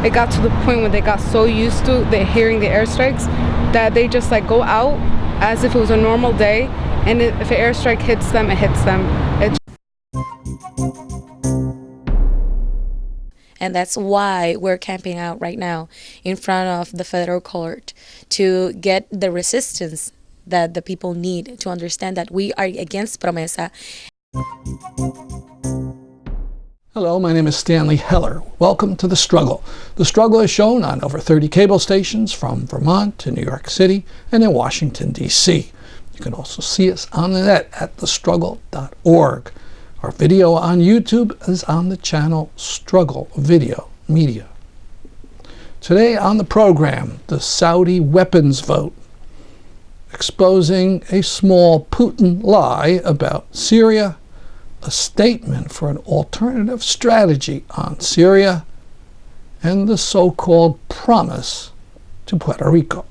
it got to the point where they got so used to hearing the airstrikes that they just like go out as if it was a normal day, and if an airstrike hits them, it hits them. And that's why we're camping out right now in front of the federal court to get the resistance that the people need to understand that we are against PROMESA. Hello, my name is Stanley Heller. Welcome to The Struggle. The Struggle is shown on over 30 cable stations from Vermont to New York City and in Washington, D.C. You can also see us on the net at thestruggle.org. Our video on YouTube is on the channel Struggle Video Media. Today on the program, the Saudi weapons vote, exposing a small Putin lie about Syria, a statement for an alternative strategy on Syria, and the so-called promise to Puerto Rico.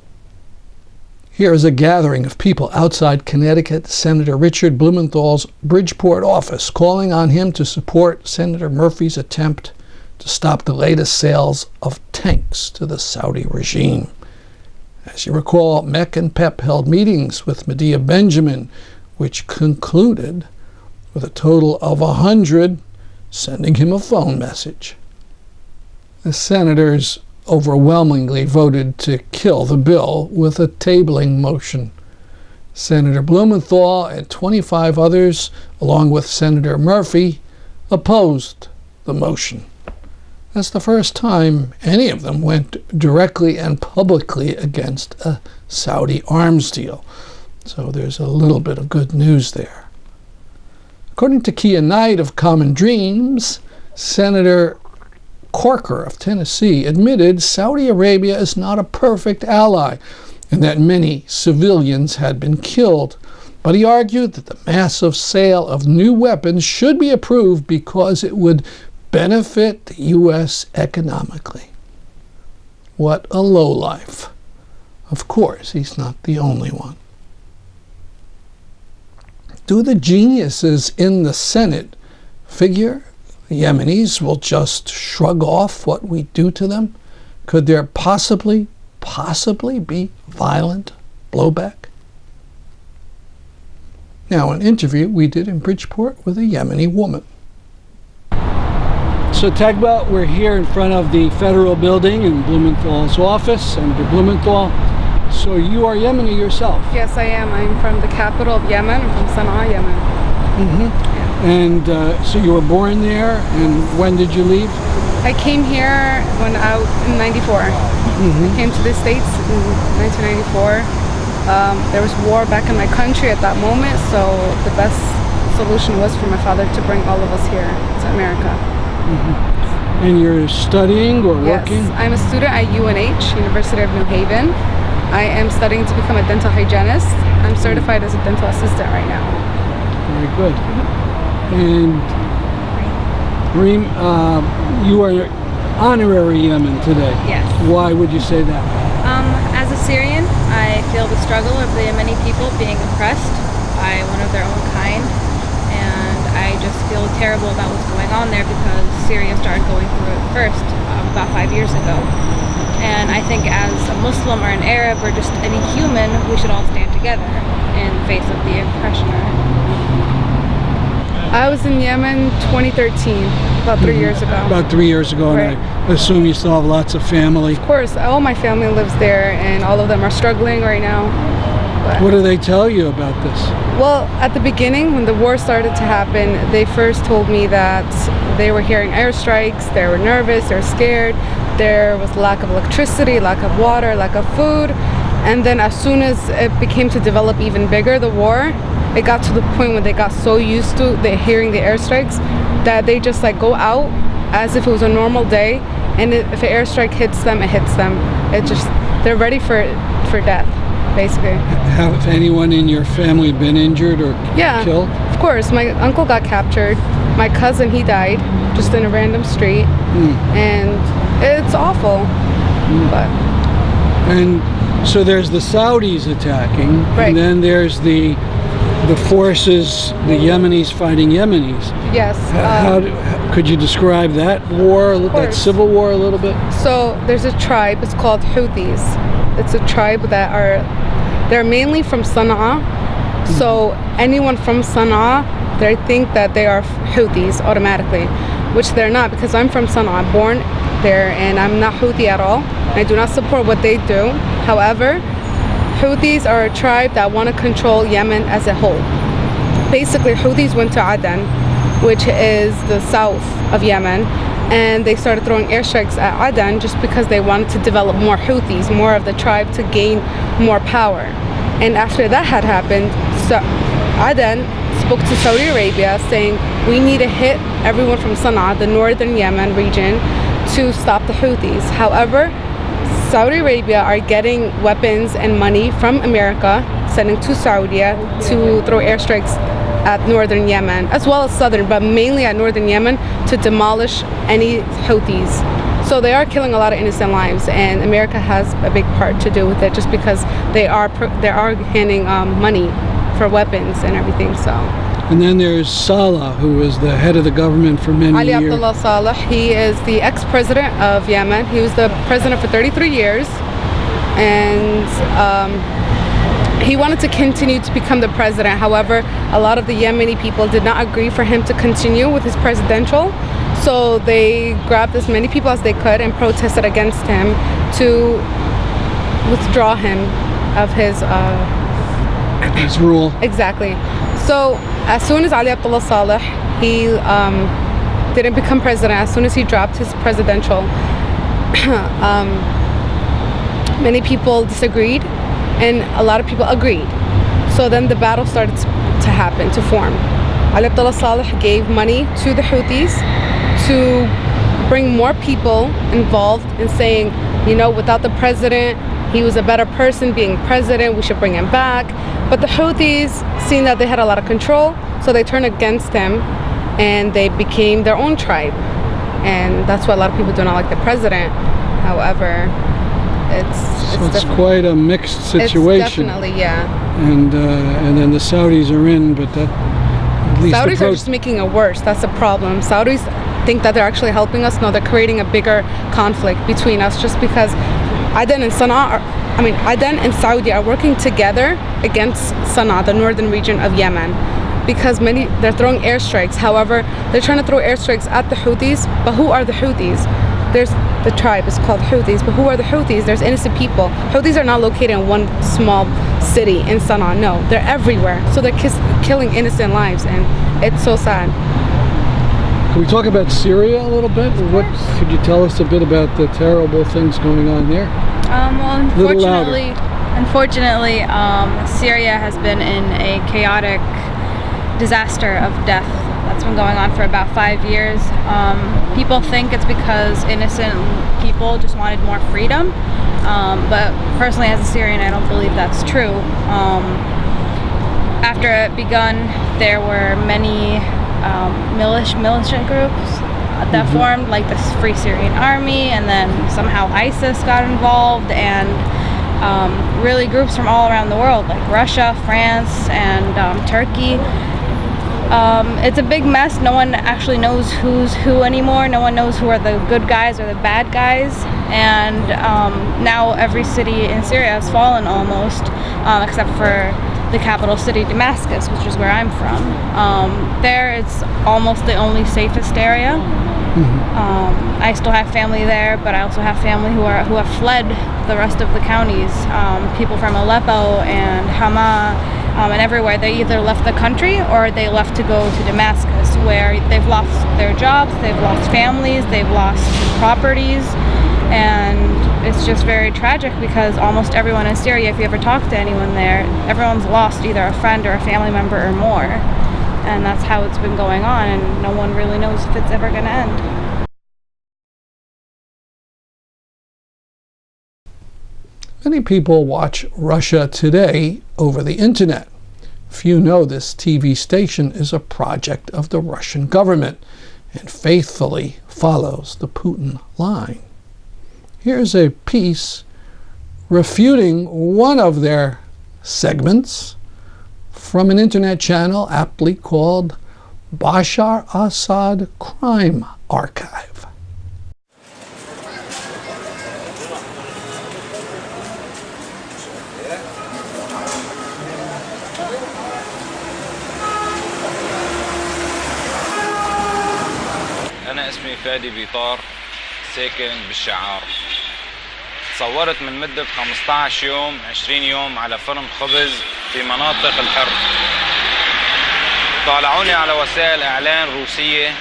Here is a gathering of people outside Connecticut Senator Richard Blumenthal's Bridgeport office, calling on him to support Senator Murphy's attempt to stop the latest sales of tanks to the Saudi regime. As you recall, Mech and Pep held meetings with Medea Benjamin, which concluded with a total of 100 sending him a phone message. The senators overwhelmingly voted to kill the bill with a tabling motion. Senator Blumenthal and 25 others, along with Senator Murphy, opposed the motion. That's the first time any of them went directly and publicly against a Saudi arms deal. So there's a little bit of good news there. According to Kia Knight of Common Dreams, Senator Corker of Tennessee admitted Saudi Arabia is not a perfect ally and that many civilians had been killed. But he argued that the massive sale of new weapons should be approved because it would benefit the U.S. economically. What a lowlife. Of course, he's not the only one. Do the geniuses in the Senate figure the Yemenis will just shrug off what we do to them? Could there possibly be violent blowback? Now, an interview we did in Bridgeport with a Yemeni woman. So, Tagba, we're here in front of the federal building in Blumenthal's office, Senator Blumenthal. So you are Yemeni yourself? Yes, I am. I'm from the capital of Yemen. I'm from Sana'a, Yemen. Mm-hmm. Yeah. And so you were born there, and when did you leave? I came here when I was in 94. I came to the States in 1994. There was war back in my country at that moment, so the best solution was for my father to bring all of us here to America. And you're studying or working? Yes, I'm a student at UNH, University of New Haven. I am studying to become a dental hygienist. I'm certified as a dental assistant right now. Very good. And Reem, you are honorary Yemen today. Yes. Why would you say that? As a Syrian, I feel the struggle of the Yemeni people being oppressed by one of their own kind. And I just feel terrible about what's going on there because Syria started going through it first about 5 years ago. And I think as a Muslim or an Arab or just any human, we should all stand together in face of the oppressioner. I was in Yemen 2013, about 3 years ago. About 3 years ago, Right. And I assume you still have lots of family. Of course, all my family lives there, and all of them are struggling right now. But, What do they tell you about this? well, at the beginning, when the war started to happen, they first told me that they were hearing airstrikes, they were nervous, they were scared, there was lack of electricity, lack of water, lack of food. And then as soon as it became to develop even bigger, the war, it got to the point where they got so used to hearing the airstrikes that they just like go out as if it was a normal day, and if an airstrike hits them, it hits them. They're ready for death, basically. Have anyone in your family been injured or killed? Of course. My uncle got captured. My cousin, he died just in a random street. And it's awful. But And so there's the Saudis attacking, Right. and then there's the forces, the Yemenis fighting Yemenis. yes, Could you describe that war, that course. civil war, a little bit? So there's a tribe, it's called Houthis. It's a tribe they're mainly from Sana'a. So anyone from Sana'a, they think that they are Houthis automatically, which they're not, because I'm from Sana'a. I'm born there and I'm not Houthi at all. I do not support what they do. However, Houthis are a tribe that want to control Yemen as a whole. Basically, Houthis went to Aden, which is the south of Yemen, and they started throwing airstrikes at Aden just because they wanted to develop more Houthis, more of the tribe, to gain more power. And after that had happened, so Aden spoke to Saudi Arabia saying, we need to hit everyone from Sana'a, the northern Yemen region, to stop the Houthis. However, Saudi Arabia are getting weapons and money from America, sending to Saudi to throw airstrikes at northern Yemen, as well as southern, but mainly at northern Yemen, to demolish any Houthis. So they are killing a lot of innocent lives, and America has a big part to do with it, just because they are handing money for weapons and everything. So. And then there's Saleh, who was the head of the government for many Ali years. Abdullah Saleh, he is the ex-president of Yemen. He was the president for 33 years, and he wanted to continue to become the president. However, a lot of the Yemeni people did not agree for him to continue with his presidential, so they grabbed as many people as they could and protested against him to withdraw him of his rule. Exactly. So as soon as Ali Abdullah Saleh, he didn't become president, as soon as he dropped his presidential, many people disagreed and a lot of people agreed. So then the battle started to happen, to form. Ali Abdullah Saleh gave money to the Houthis to bring more people involved in saying, you know, without the president, he was a better person being president, we should bring him back. But the Houthis, seeing that they had a lot of control, so they turned against him and they became their own tribe. And that's why a lot of people do not like the president. However, it's quite a mixed situation. It's definitely, yeah. And then the Saudis are in, but that at least Saudis are just making it worse. That's the problem. Saudis think that they're actually helping us. No, they're creating a bigger conflict between us, just because Aden and Aden and Saudi are working together against Sana'a, the northern region of Yemen, because they're throwing airstrikes. However, they're trying to throw airstrikes at the Houthis, but who are the Houthis? There's the tribe is called Houthis, but who are the Houthis? There's innocent people. Houthis are not located in one small city in Sana'a. No, they're everywhere. So they're killing innocent lives, and it's so sad. Can we talk about Syria a little bit? What could you tell us a bit about the terrible things going on there? Well, unfortunately, Syria has been in a chaotic disaster of death that's been going on for about 5 years. People think it's because innocent people just wanted more freedom, but personally, as a Syrian, I don't believe that's true. After it begun, there were many militant groups that formed, like the Free Syrian Army, and then somehow ISIS got involved, and really groups from all around the world, like Russia, France, and Turkey. It's a big mess. No one actually knows who's who anymore. No one knows who are the good guys or the bad guys. And now every city in Syria has fallen almost, except for the capital city, Damascus, which is where I'm from. There, it's almost the only safest area. I still have family there, but I also have family who have fled the rest of the counties. People from Aleppo and Hama and everywhere. They either left the country or they left to go to Damascus, where they've lost their jobs, they've lost families, they've lost properties, and it's just very tragic because almost everyone in Syria, if you ever talk to anyone there, everyone's lost either a friend or a family member or more. And that's how it's been going on, and no one really knows if it's ever going to end. Many people watch Russia Today over the internet. Few know this TV station is a project of the Russian government and faithfully follows the Putin line. Here's a piece refuting one of their segments from an internet channel aptly called Bashar Assad Crime Archive. أنا اسمي فادي بيطار، ساكن بالشعار. تصورت من مدة 15 يوم 20 يوم على فرن خبز في مناطق الحرب. طالعوني على وسائل إعلان روسية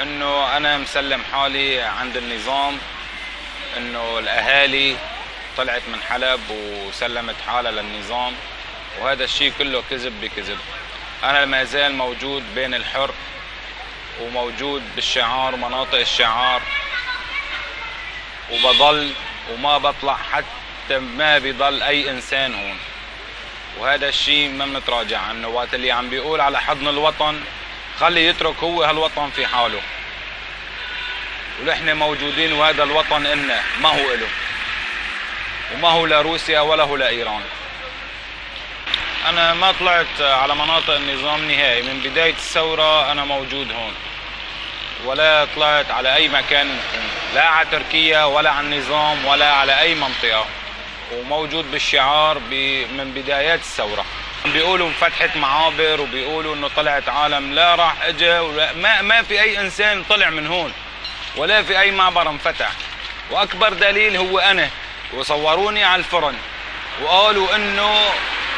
إنه أنا مسلم حالي عند النظام، إنه الأهالي طلعت من حلب وسلمت حالها للنظام، وهذا الشيء كله كذب بكذب. أنا ما زال موجود بين الحرب وموجود بالشعار ومناطق الشعار، وبضل وما بطلع حتى ما بيضل أي إنسان هون، وهذا الشيء ما بنتراجع عنه. وقت اللي عم بيقول على حضن الوطن خلي يترك هو هالوطن في حاله، ونحن موجودين وهذا الوطن إلنا، ما هو إله وما هو لروسيا ولا هو لإيران. أنا ما طلعت على مناطق النظام نهائي من بداية الثورة، أنا موجود هون ولا طلعت على أي مكان، لا على تركيا ولا على النظام ولا على أي منطقة، وموجود بالشعار من بدايات الثورة. بيقولوا فتحت معابر وبيقولوا إنه طلعت عالم، لا راح اجى، ما في أي إنسان طلع من هون ولا في أي معبر انفتح. وأكبر دليل هو أنا، وصوروني على الفرن وقالوا إنه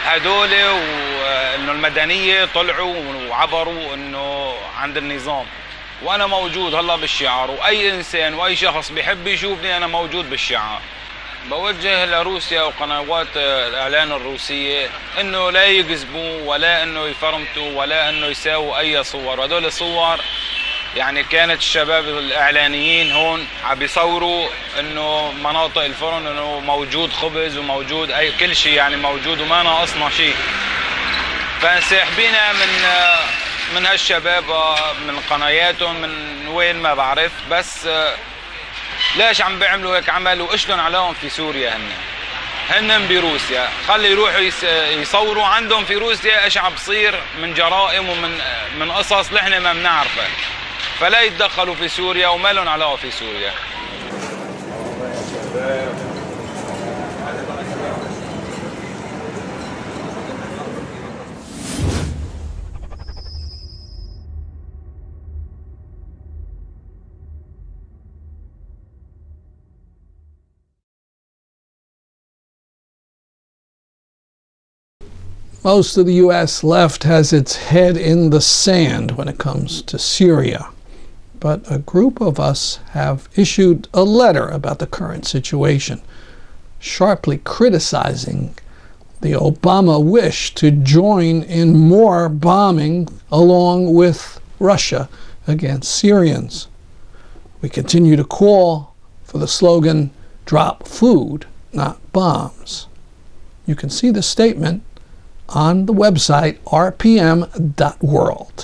هدول وإنه المدنية طلعوا وعبروا إنه عند النظام، وأنا موجود هلا بالشعار، وأي إنسان وأي شخص بيحب يشوفني أنا موجود بالشعار. بوجه لروسيا وقنوات الإعلان الروسية إنه لا يكذبوا ولا إنه يفرمتوا ولا إنه يساووا أي صور. هدول الصور يعني كانت الشباب الإعلانيين هون عم بيصوروا إنه مناطق الفرن إنه موجود خبز وموجود أي كل شيء، يعني موجود وما ناقصنا شيء. فانسحبينا من هالشباب من قناياتهم من وين ما بعرف، بس ليش عم بيعملوا هيك عمل واشلن عليهم في سوريا؟ هن بروسيا، خلي يروحوا يصوروا عندهم في روسيا ايش عم بصير من جرائم ومن قصص نحن ما بنعرفها، فلا يتدخلوا في سوريا وما لهم علاقه في سوريا. Most of the U.S. left has its head in the sand when it comes to Syria. But a group of us have issued a letter about the current situation, sharply criticizing the Obama wish to join in more bombing along with Russia against Syrians. We continue to call for the slogan, "Drop food, not bombs." You can see the statement on the website rpm.world.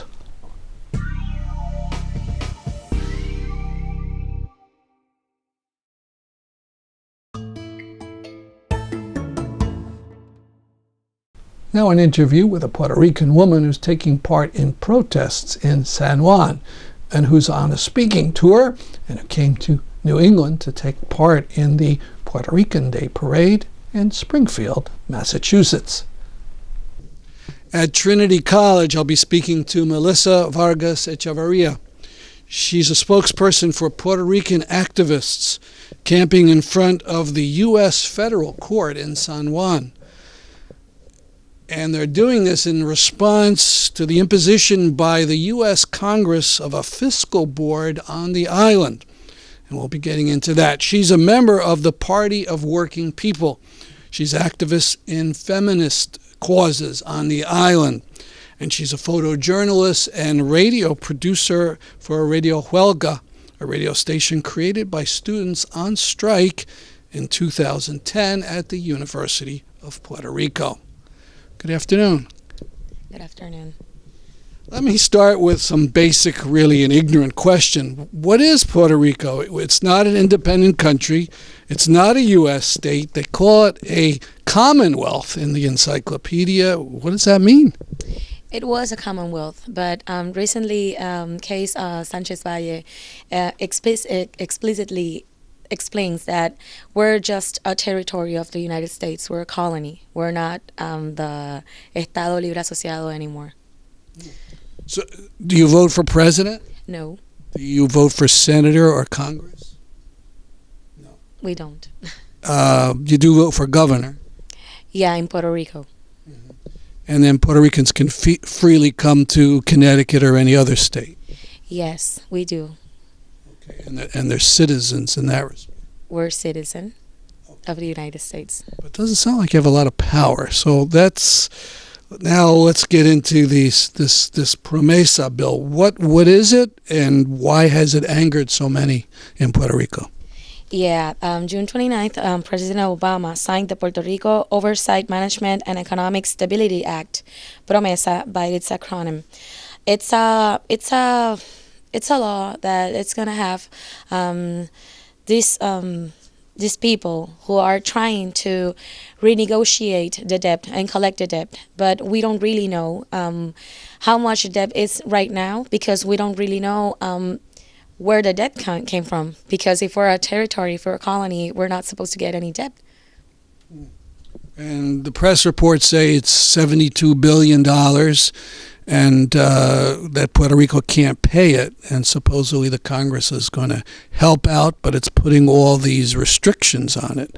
Now an interview with a Puerto Rican woman who's taking part in protests in San Juan and who's on a speaking tour and who came to New England to take part in the Puerto Rican Day Parade in Springfield, Massachusetts. At Trinity College, I'll be speaking to Melisa Vargas Echevarria. She's a spokesperson for Puerto Rican activists camping in front of the U.S. federal court in San Juan. And they're doing this in response to the imposition by the U.S. Congress of a fiscal board on the island. And we'll be getting into that. She's a member of the Party of Working People. She's activist in feminist causes on the island. And she's a photojournalist and radio producer for Radio Huelga, a radio station created by students on strike in 2010 at the University of Puerto Rico. Good afternoon. Good afternoon. Let me start with some basic, really an ignorant question. What is Puerto Rico? It's not an independent country. It's not a U.S. state. They call it a commonwealth in the encyclopedia. What does that mean? It was a commonwealth, but recently, case Sanchez Valle explicitly explains that we're just a territory of the United States. We're a colony. We're not the Estado Libre Asociado anymore. So, do you vote for president? No, Do you vote for senator or Congress? we don't. You do vote for governor, Yeah, in Puerto Rico. and then Puerto Ricans can freely come to Connecticut or any other state. Yes, we do. Okay. And they're citizens in that respect. We're citizen of the United States. But it doesn't sound like you have a lot of power. So now let's get into this PROMESA bill. What is it, and why has it angered so many in Puerto Rico? Yeah, June 29th, President Obama signed the Puerto Rico Oversight Management and Economic Stability Act, PROMESA by its acronym. It's a law that it's gonna have these people who are trying to renegotiate the debt and collect the debt, but we don't really know how much the debt is right now, because we don't really know where the debt came from. Because if we're a territory, if we're a colony, we're not supposed to get any debt. And the press reports say it's $72 billion, and that Puerto Rico can't pay it, and supposedly the Congress is going to help out, but it's putting all these restrictions on it.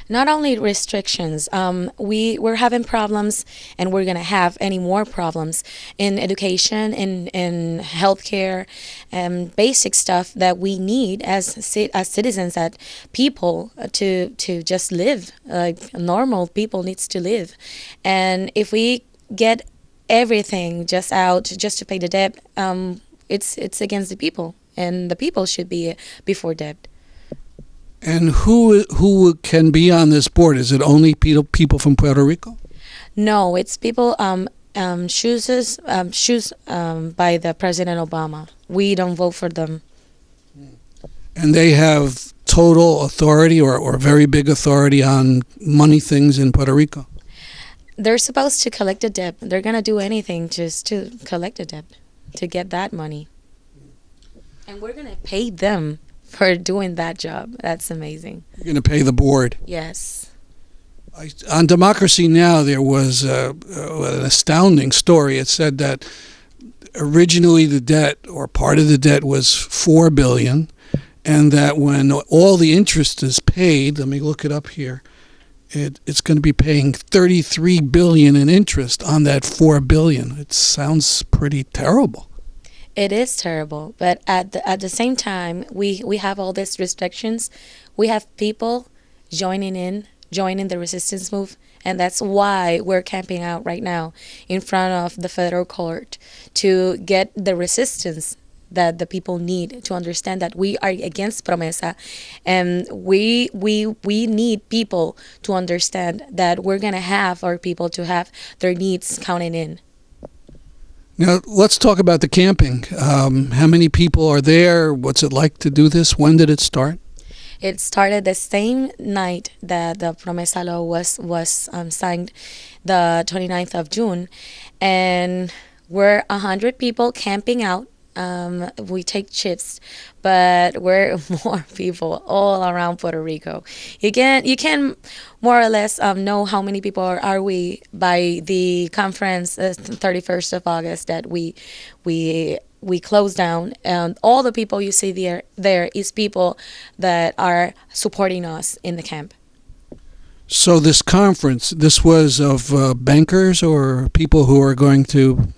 Not only restrictions, we're having problems, and we're going to have any more problems in education, in healthcare, and basic stuff that we need as citizens, that people to just live like normal people needs to live. And if we get everything just out just to pay the debt, it's against the people, and the people should be before debt. And who can be on this board? Is it only people from Puerto Rico? No, it's people choose by the President Obama. We don't vote for them. And they have total authority or very big authority on money things in Puerto Rico? They're supposed to collect the debt. They're going to do anything just to collect the debt, to get that money. And we're going to pay them for doing that job. That's amazing. You're going to pay the board. Yes. On Democracy Now! There was an astounding story. It said that originally the debt, or part of the debt, was $4 billion, and that when all the interest is paid, let me look it up here, it's going to be paying $33 billion in interest on that $4 billion. It sounds pretty terrible. It is terrible, but at the same time, we have all these restrictions. We have people joining the resistance move, and that's why we're camping out right now in front of the federal court, to get the resistance that the people need to understand that we are against PROMESA, and we need people to understand that we're gonna have our people to have their needs counted in. Now, let's talk about the camping. How many people are there? What's it like to do this? When did it start? It started the same night that the PROMESA law was signed, the 29th of June. And we're 100 people camping out. We take shifts, but we're more people all around Puerto Rico. You can more or less know how many people are we by the conference 31st of August that we close down, and all the people you see there is people that are supporting us in the camp. So this conference, this was of bankers or people who are going to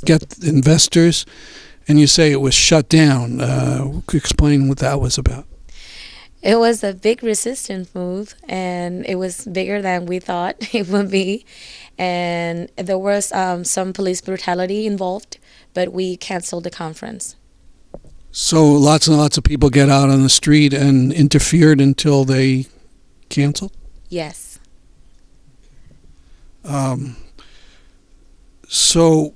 get investors, and you say it was shut down. Explain what that was about. It was a big resistance move, and it was bigger than we thought it would be. And there was some police brutality involved, but we canceled the conference. So lots and lots of people get out on the street and interfered until they canceled? Yes. So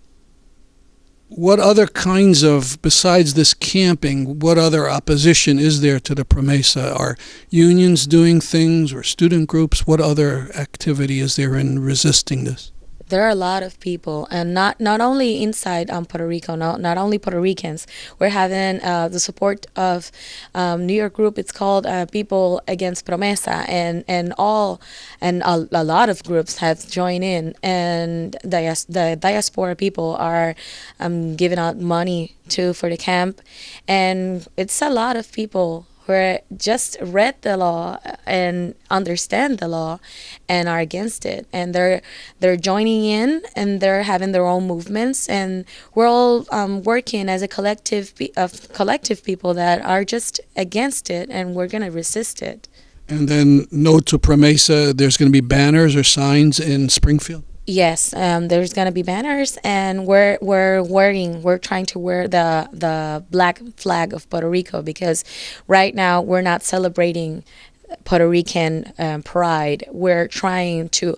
what other kinds of, besides this camping, what other opposition is there to the PROMESA? Are unions doing things, or student groups? What other activity is there in resisting this? there are a lot of people, and not only inside Puerto Rico, not only Puerto Ricans. We're having the support of New York group. It's called People Against PROMESA, and a lot of groups have joined in, and the diaspora people are giving out money too for the camp, and it's a lot of people who just read the law and understand the law and are against it, and they're joining in, and they're having their own movements, and we're all working as a collective of collective people that are just against it, and we're going to resist it. And then note to PROMESA, there's going to be banners or signs in Springfield? Yes, there's gonna be banners, and we're trying to wear the black flag of Puerto Rico, because right now we're not celebrating Puerto Rican pride. We're trying to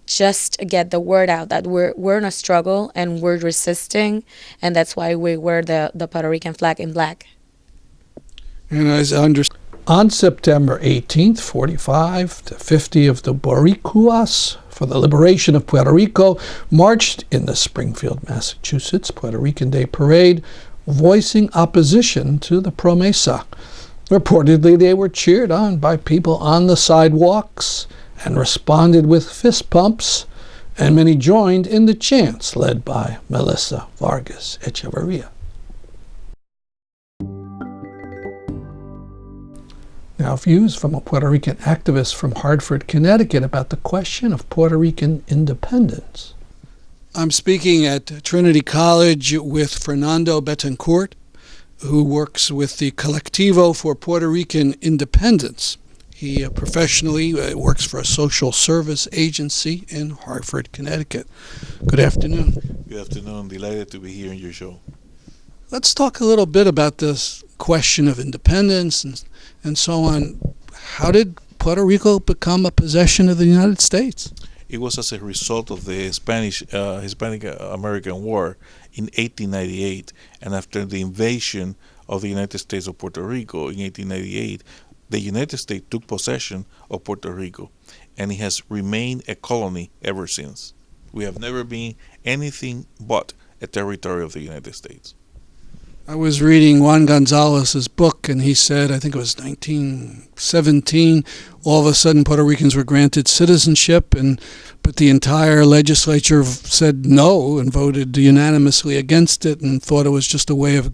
just get the word out that we're in a struggle and we're resisting, and that's why we wear the Puerto Rican flag in black. And as I understand, on September 18th, 45 to 50 of the Boricuas for the liberation of Puerto Rico marched in the Springfield, Massachusetts Puerto Rican Day Parade, voicing opposition to the PROMESA. Reportedly, they were cheered on by people on the sidewalks and responded with fist pumps, and many joined in the chants led by Melisa, Vargas, Echevarria. Now, views from a Puerto Rican activist from Hartford, Connecticut about the question of Puerto Rican independence. I'm speaking at Trinity College with Fernando Betancourt, who works with the Colectivo for Puerto Rican Independence. He professionally works for a social service agency in Hartford, Connecticut. Good afternoon. Good afternoon. Delighted to be here in your show. Let's talk a little bit about this question of independence and so on. How did Puerto Rico become a possession of the United States? It was as a result of the Hispanic-American War in 1898, and after the invasion of the United States of Puerto Rico in 1898, the United States took possession of Puerto Rico, and it has remained a colony ever since. We have never been anything but a territory of the United States. I was reading Juan Gonzalez's book, and he said, I think it was 1917, all of a sudden Puerto Ricans were granted citizenship, but the entire legislature said no and voted unanimously against it and thought it was just a way of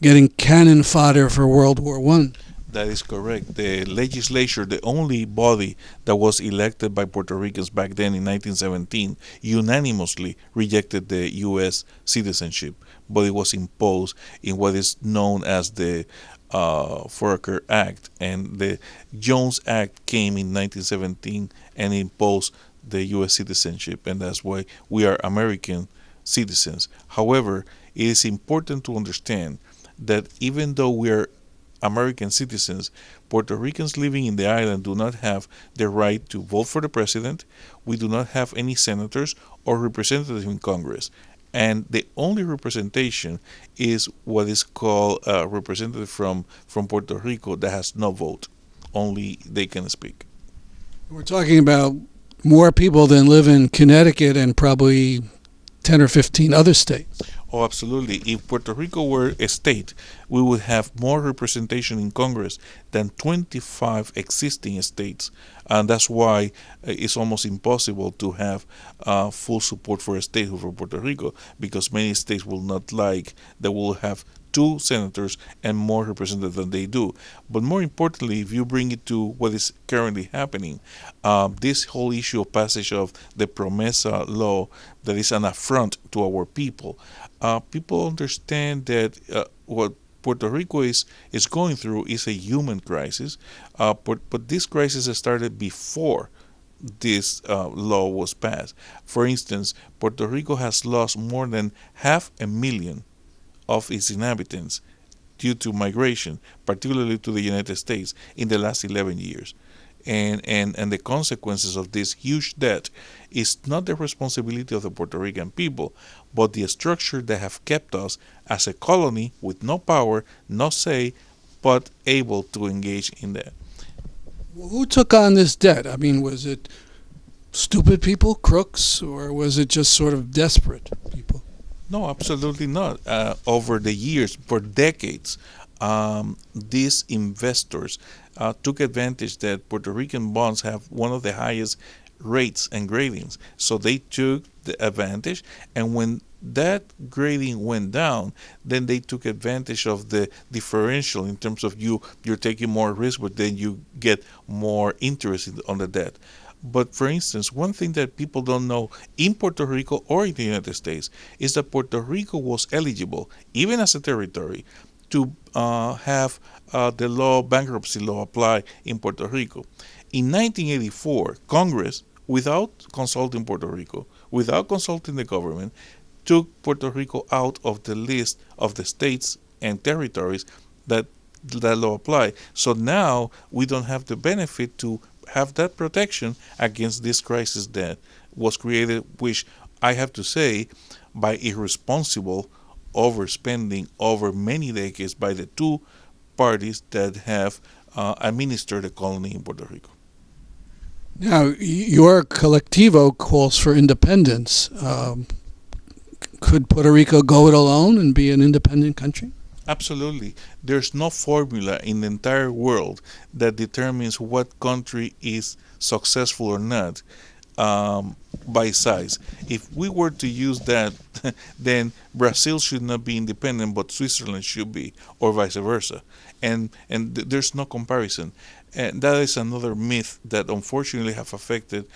getting cannon fodder for World War I. That is correct. The legislature, the only body that was elected by Puerto Ricans back then in 1917, unanimously rejected the U.S. citizenship, but it was imposed in what is known as the Foraker Act. And the Jones Act came in 1917 and imposed the U.S. citizenship, and that's why we are American citizens. However, it is important to understand that even though we are American citizens, Puerto Ricans living in the island do not have the right to vote for the president. We do not have any senators or representatives in Congress. And the only representation is what is called a representative from Puerto Rico that has no vote. Only they can speak. We're talking about more people than live in Connecticut and probably 10 or 15 other states. Oh, absolutely. If Puerto Rico were a state, we would have more representation in Congress than 25 existing states. And that's why it's almost impossible to have full support for a state for Puerto Rico, because many states will not like that will have 2 senators and more representatives than they do. But more importantly, if you bring it to what is currently happening, this whole issue of passage of the PROMESA law that is an affront to our people, people understand that what Puerto Rico is going through is a human crisis, but this crisis started before this law was passed. For instance, Puerto Rico has lost more than 500,000 of its inhabitants due to migration, particularly to the United States, in the last 11 years. And the consequences of this huge debt is not the responsibility of the Puerto Rican people, but the structure that have kept us as a colony with no power, no say, but able to engage in that. Who took on this debt? I mean, was it stupid people, crooks, or was it just sort of desperate people? No, absolutely not. Over the years, for decades, these investors took advantage that Puerto Rican bonds have one of the highest rates and gradings. So they took the advantage, and when that grading went down, then they took advantage of the differential in terms of you're taking more risk, but then you get more interest on the debt. But for instance, one thing that people don't know in Puerto Rico or in the United States is that Puerto Rico was eligible, even as a territory, to have the bankruptcy law apply in Puerto Rico. In 1984, Congress, without consulting Puerto Rico, without consulting the government, took Puerto Rico out of the list of the states and territories that law apply. So now we don't have the benefit to have that protection against this crisis that was created, which I have to say, by irresponsible overspending over many decades by the two parties that have administered the colony in Puerto Rico. Now, your collectivo calls for independence. Could Puerto Rico go it alone and be an independent country? Absolutely. There's no formula in the entire world that determines what country is successful or not by size. If we were to use that, then Brazil should not be independent, but Switzerland should be, or vice versa. And there's no comparison. And that is another myth that unfortunately have affected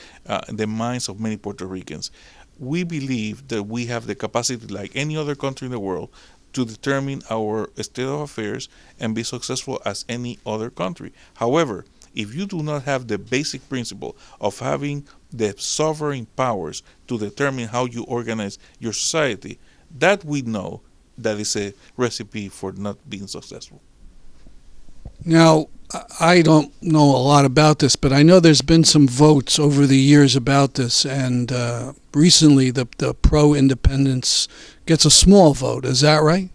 the minds of many Puerto Ricans. We believe that we have the capacity, like any other country in the world, to determine our state of affairs and be successful as any other country. However, if you do not have the basic principle of having the sovereign powers to determine how you organize your society, that we know that is a recipe for not being successful. Now, I don't know a lot about this, but I know there's been some votes over the years about this, and recently the pro-independence gets a small vote. Is that right?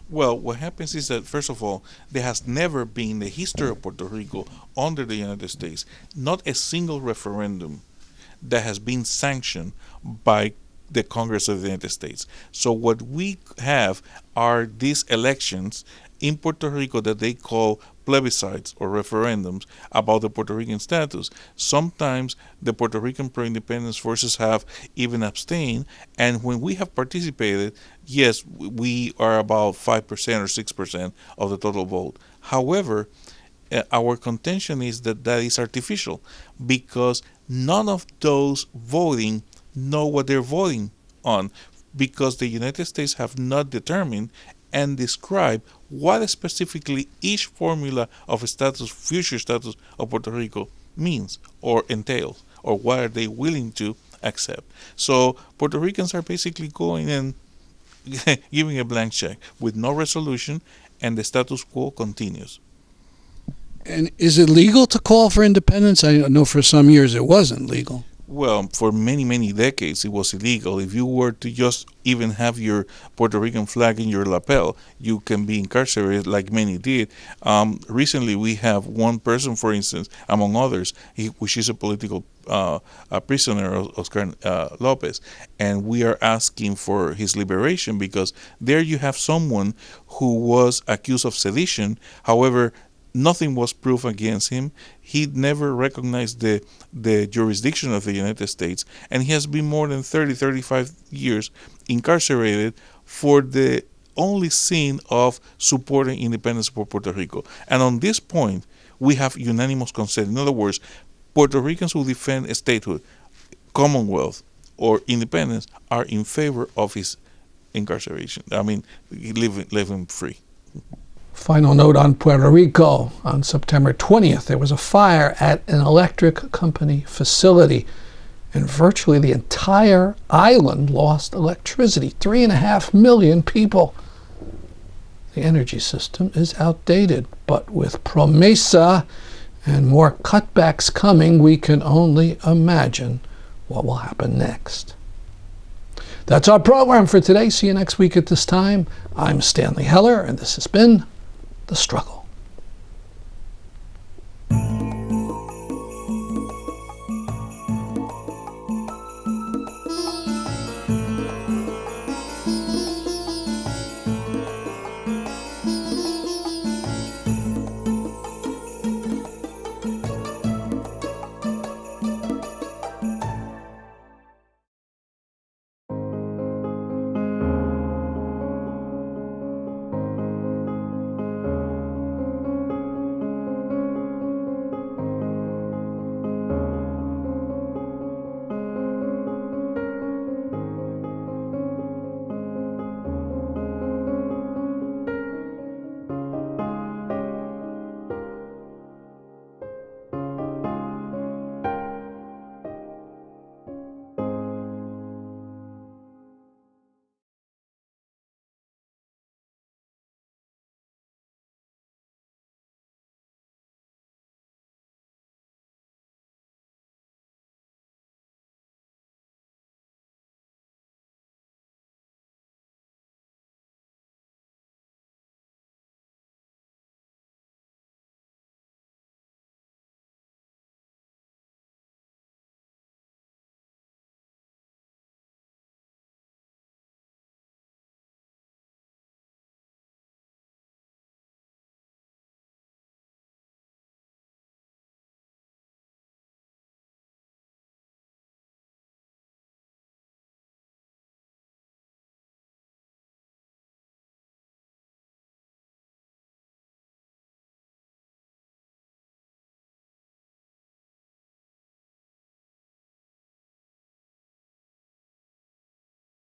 Well, what happens is that, first of all, there has never been in the history of Puerto Rico under the United States, not a single referendum that has been sanctioned by the Congress of the United States. So what we have are these elections in Puerto Rico that they call plebiscites or referendums about the Puerto Rican status. Sometimes the Puerto Rican pro-independence forces have even abstained, and when we have participated, yes, we are about 5% or 6% of the total vote. However, our contention is that that is artificial, because none of those voting know what they're voting on, because the United States have not determined and describe what specifically each formula of a future status of Puerto Rico means or entails, or what are they willing to accept. So Puerto Ricans are basically going and giving a blank check with no resolution, and the status quo continues. And is it legal to call for independence? I know for some years it wasn't legal. Well, for many, many decades, it was illegal. If you were to just even have your Puerto Rican flag in your lapel, you can be incarcerated, like many did. Recently, we have one person, for instance, among others, which is a political prisoner, Oscar Lopez, and we are asking for his liberation, because there you have someone who was accused of sedition. However, nothing was proved against him. He never recognized the jurisdiction of the United States, and he has been more than 35 years incarcerated for the only sin of supporting independence for Puerto Rico. And on this point, we have unanimous consent. In other words, Puerto Ricans who defend statehood, Commonwealth, or independence are in favor of his incarceration. I mean, living free. Final note on Puerto Rico. On September 20th, there was a fire at an electric company facility, and virtually the entire island lost electricity. 3.5 million people. The energy system is outdated, but with PROMESA and more cutbacks coming, we can only imagine what will happen next. That's our program for today. See you next week at this time. I'm Stanley Heller, and this has been The Struggle.